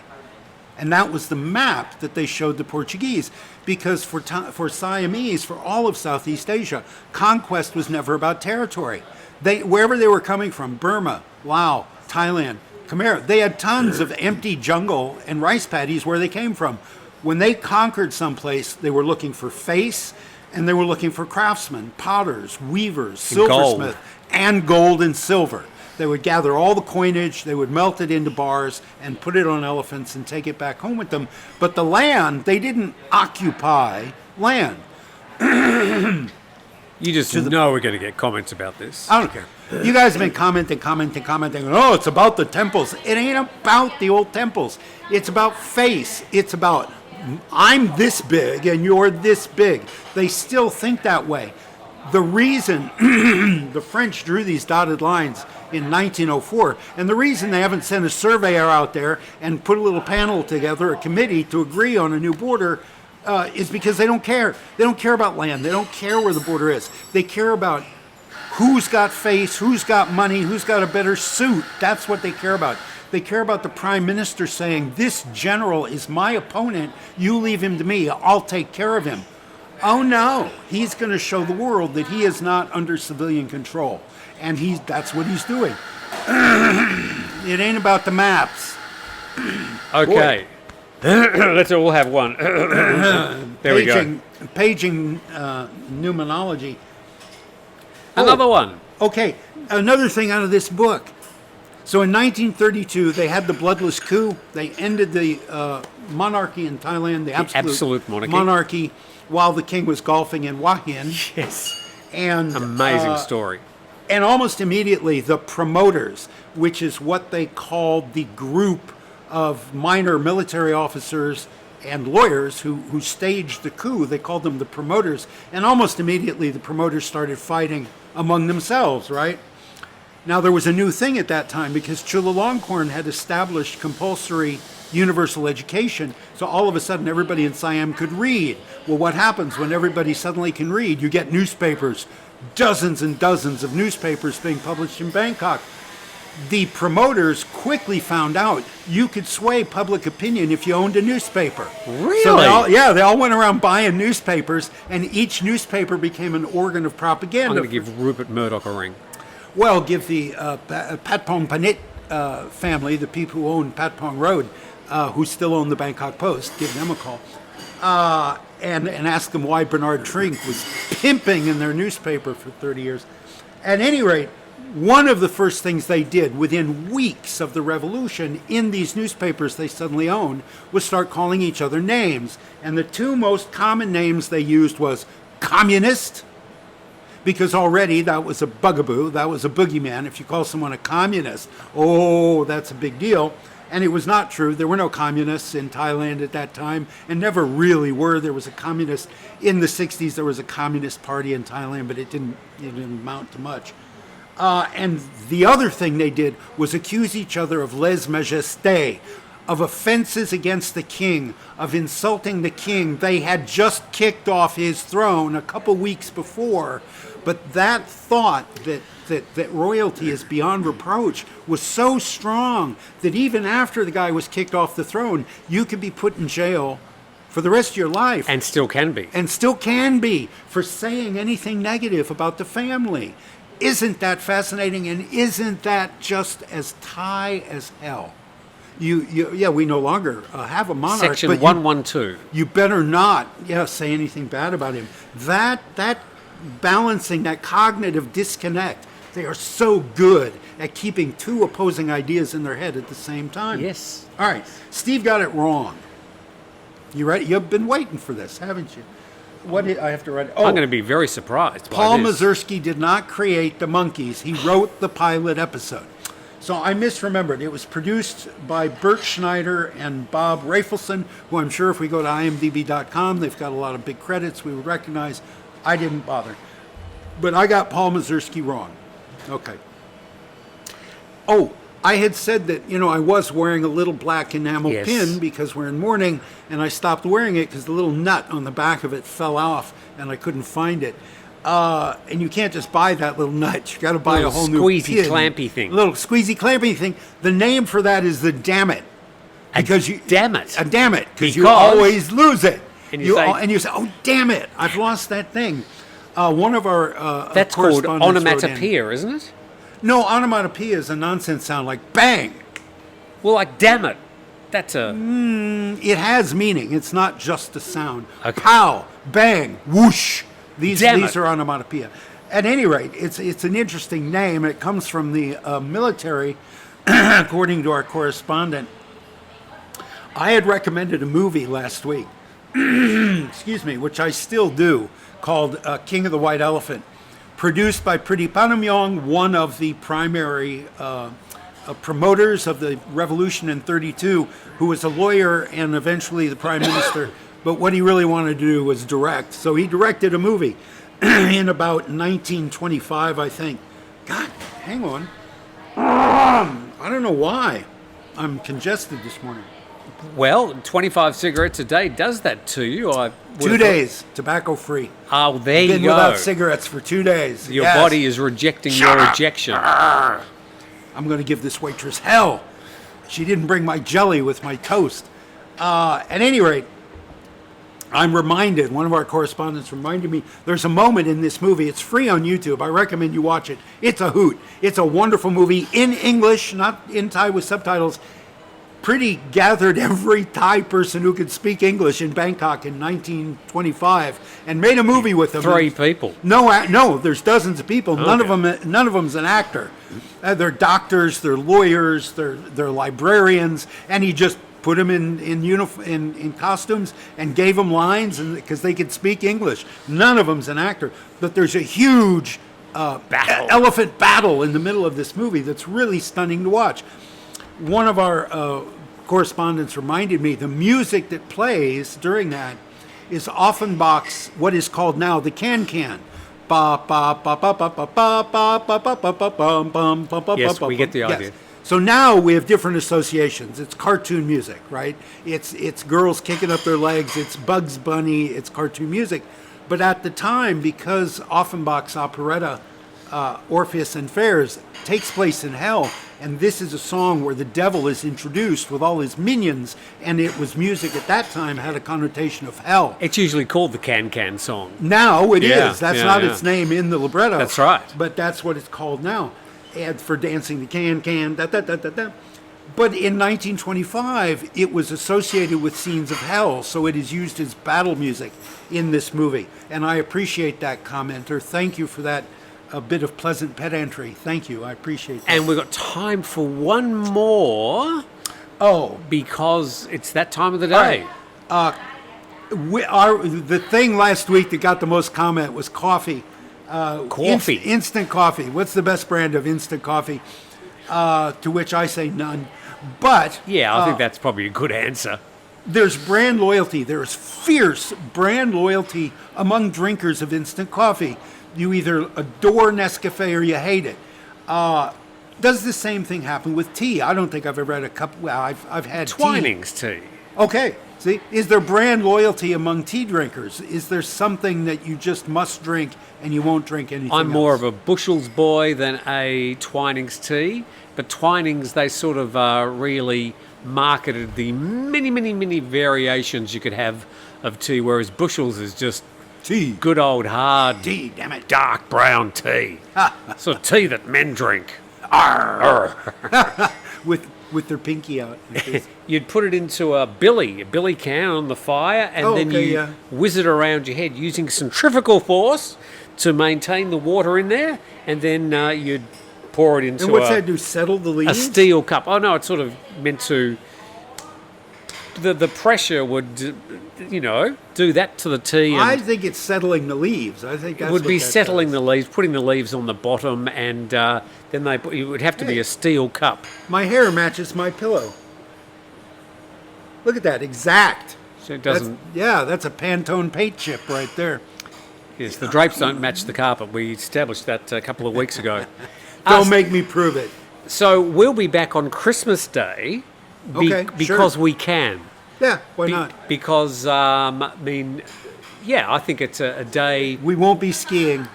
And that was the map that they showed the Portuguese, because for Siamese, for all of Southeast Asia, conquest was never about territory. Wherever they were coming from, Burma, Laos, Thailand, Khmer, they had tons of empty jungle and rice paddies where they came from. When they conquered someplace, they were looking for face, and they were looking for craftsmen, potters, weavers, silversmiths, and gold and silver. They would gather all the coinage, they would melt it into bars and put it on elephants and take it back home with them. But the land, they didn't occupy land. You just know we're going to get comments about this. I don't care. You guys have been commenting. Oh, it's about the temples. It ain't about the old temples. It's about face. It's about, I'm this big and you're this big. They still think that way. The reason the French drew these dotted lines in 1904, and the reason they haven't sent a surveyor out there and put a little panel together, a committee, to agree on a new border, is because they don't care. They don't care about land. They don't care where the border is. They care about who's got face, who's got money, who's got a better suit. That's what they care about. They care about the prime minister saying, this general is my opponent, you leave him to me, I'll take care of him. Oh no, he's going to show the world that he is not under civilian control. And that's what he's doing. It ain't about the maps. Okay. Let's all have one. There we go. Paging numerology. Another one. Okay, another thing out of this book. So in 1932, they had the bloodless coup. They ended the monarchy in Thailand, the absolute monarchy, while the king was golfing in Hua Hin. Yes. And amazing story. And almost immediately, the promoters, which is what they called the group of minor military officers and lawyers who staged the coup, they called them the promoters. And almost immediately, the promoters started fighting among themselves, right? Now, there was a new thing at that time because Chulalongkorn had established compulsory universal education, so all of a sudden everybody in Siam could read. Well, what happens when everybody suddenly can read? You get newspapers, dozens and dozens of newspapers being published in Bangkok. The promoters quickly found out you could sway public opinion if you owned a newspaper. Really? So they all went around buying newspapers, and each newspaper became an organ of propaganda. I'm going to give Rupert Murdoch a ring. Well, give the Patpong Panit family, the people who own Patpong Road, who still own the Bangkok Post, give them a call. And ask them why Bernard Trink was pimping in their newspaper for 30 years. At any rate, one of the first things they did within weeks of the revolution in these newspapers they suddenly owned was start calling each other names. And the two most common names they used was communist, because already that was a bugaboo, that was a boogeyman. If you call someone a communist, oh, that's a big deal. And it was not true. There were no communists in Thailand at that time, and never really were. There was a communist in the 60s. There was a communist party in Thailand, but it didn't amount to much. And the other thing they did was accuse each other of lèse-majesté, of offenses against the king, of insulting the king. They had just kicked off his throne a couple weeks before, but that thought that royalty is beyond reproach was so strong that even after the guy was kicked off the throne, you could be put in jail for the rest of your life. And still can be. And still can be, for saying anything negative about the family. Isn't that fascinating? And isn't that just as Thai as hell? We no longer have a monarch. Section 112. You better not, say anything bad about him. That balancing, that cognitive disconnect, they are so good at keeping two opposing ideas in their head at the same time. Yes. All right, Steve got it wrong. You ready? You've been waiting for this, haven't you? What did I have to write? Oh, I'm going to be very surprised. Paul by this. Mazursky did not create the monkeys. He wrote the pilot episode. So I misremembered. It was produced by Bert Schneider and Bob Rafelson, who I'm sure if we go to imdb.com, they've got a lot of big credits we would recognize. I didn't bother. But I got Paul Mazursky wrong. Okay. Oh, I had said that, I was wearing a little black enamel pin because we're in mourning, and I stopped wearing it because the little nut on the back of it fell off, and I couldn't find it. And you can't just buy that little nut. You got to buy a whole new pin. Squeezy clampy thing. A little squeezy clampy thing. The name for that is the damn it. Because damn it. A damn it. Because you always lose it. And you say, oh, damn it. I've lost that thing. One of our that's called onomatopoeia, isn't it? No, onomatopoeia is a nonsense sound like bang. Well, like damn it. That's a... it has meaning. It's not just a sound. Okay. Pow, bang, whoosh. These are onomatopoeia. At any rate, it's an interesting name. It comes from the military, according to our correspondent. I had recommended a movie last week, excuse me, which I still do, called King of the White Elephant, produced by Priti Panamyong, one of the primary promoters of the revolution in 32, who was a lawyer and eventually the prime minister. But what he really wanted to do was direct. So he directed a movie in about 1925, I think. God, hang on. I don't know why. I'm congested this morning. Well, 25 cigarettes a day does that to you. 2 days, tobacco free. Oh, there you go. Been without cigarettes for 2 days. Your body is rejecting your rejection. I'm going to give this waitress hell. She didn't bring my jelly with my toast. At any rate, I'm reminded, one of our correspondents reminded me, there's a moment in this movie, it's free on YouTube, I recommend you watch it. It's a hoot. It's a wonderful movie in English, not in Thai with subtitles. Priti gathered every Thai person who could speak English in Bangkok in 1925 and made a movie with them. 3 people. No, there's dozens of people. Okay. None of them's an actor. They're doctors, they're lawyers, they're librarians, and he just put them in costumes and gave them lines because they could speak English. None of them's an actor, but there's a huge elephant battle in the middle of this movie that's really stunning to watch. One of our correspondents reminded me the music that plays during that is Offenbach's what is called now the can-can. Yes, we get the idea. Yes. So now we have different associations. It's cartoon music, right? It's girls kicking up their legs. It's Bugs Bunny. It's cartoon music. But at the time, because Offenbach's operetta Orpheus and Phares takes place in hell, and this is a song where the devil is introduced with all his minions, and it was music at that time had a connotation of hell. It's usually called the Can-Can song. Now it is. That's not its name in the libretto. That's right. But that's what it's called now. And for dancing the can-can, da-da-da-da-da. But in 1925, it was associated with scenes of hell, so it is used as battle music in this movie. And I appreciate that commenter. Thank you for that bit of pleasant pedantry. Thank you. I appreciate that. And we've got time for one more. Oh. Because it's that time of the day. The thing last week that got the most comment was coffee. Coffee. Instant coffee. What's the best brand of instant coffee? To which I say none. But yeah, I think that's probably a good answer. There's brand loyalty. There's fierce brand loyalty among drinkers of instant coffee. You either adore Nescafe or you hate it. Does the same thing happen with tea? I don't think I've ever had a cup. Well, I've had Twinings tea. Okay. See, is there brand loyalty among tea drinkers? Is there something that you just must drink and you won't drink anything I'm more else? of a Bushell's boy than a Twinings tea. But Twinings, they sort of really marketed the many variations you could have of tea, whereas Bushell's is just tea. Good old hard tea, damn it. Dark brown tea. Sort of tea that men drink. With their pinky out. You'd put it into a billy can on the fire, and then you whiz it around your head using centrifugal force to maintain the water in there, and then you'd pour it into and what's that do, settle the leaves? A steel cup. Oh, no, it's sort of meant to the pressure would, do that to the tea. And I think it's settling the leaves. I think that's it would what be that settling does. the leaves, putting the leaves on the bottom, and then it would have to be Hey. a steel cup. My hair matches my pillow. Look at that, exact. So it That's, doesn't. that's a Pantone paint chip right there. Yes, the drapes don't match the carpet. We established that a couple of weeks ago. Don't make me prove it. So we'll be back on Christmas Day Okay, because sure. we can. Yeah, why not? Because, I think it's a day. We won't be skiing.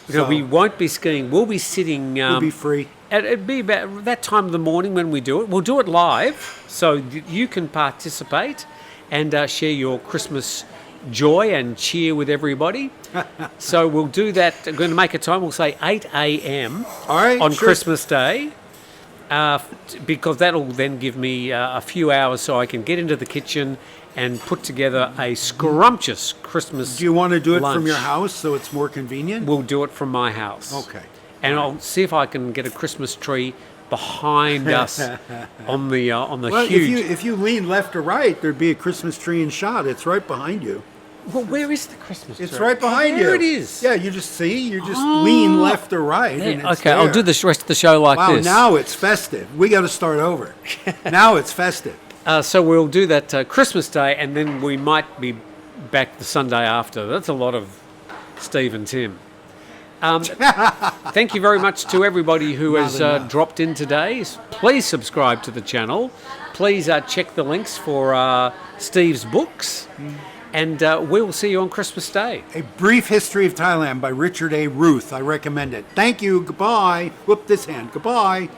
So We won't be skiing. We'll be sitting. we'll be free. It'd be about that time of the morning when we do it. We'll do it live, so you can participate and share your Christmas joy and cheer with everybody. So we'll do that. I'm going to make a time. We'll say 8 a.m. All right, on sure. Christmas Day, because that'll then give me a few hours so I can get into the kitchen and put together a scrumptious Christmas. Do you want to do it from lunch. your house so it's more convenient? We'll do it from my house. Okay. And I'll see if I can get a Christmas tree behind us on the Well, huge. if you lean left or right, there'd be a Christmas tree in shot. It's right behind you. Well, where is the Christmas tree? It's right behind you. There it is. Yeah, you just lean left or right. There. And it's Okay, I'll there. do the rest of the show like Wow, this. now it's festive. We got to start over. Now it's festive. So we'll do that Christmas Day, and then we might be back the Sunday after. That's a lot of Steve and Tim. Thank you very much to everybody who has dropped in today. Please subscribe to the channel. Please check the links for Steve's books. And we'll see you on Christmas Day. A Brief History of Thailand by Richard A. Ruth. I recommend it. Thank you. Goodbye. Whoop this hand. Goodbye.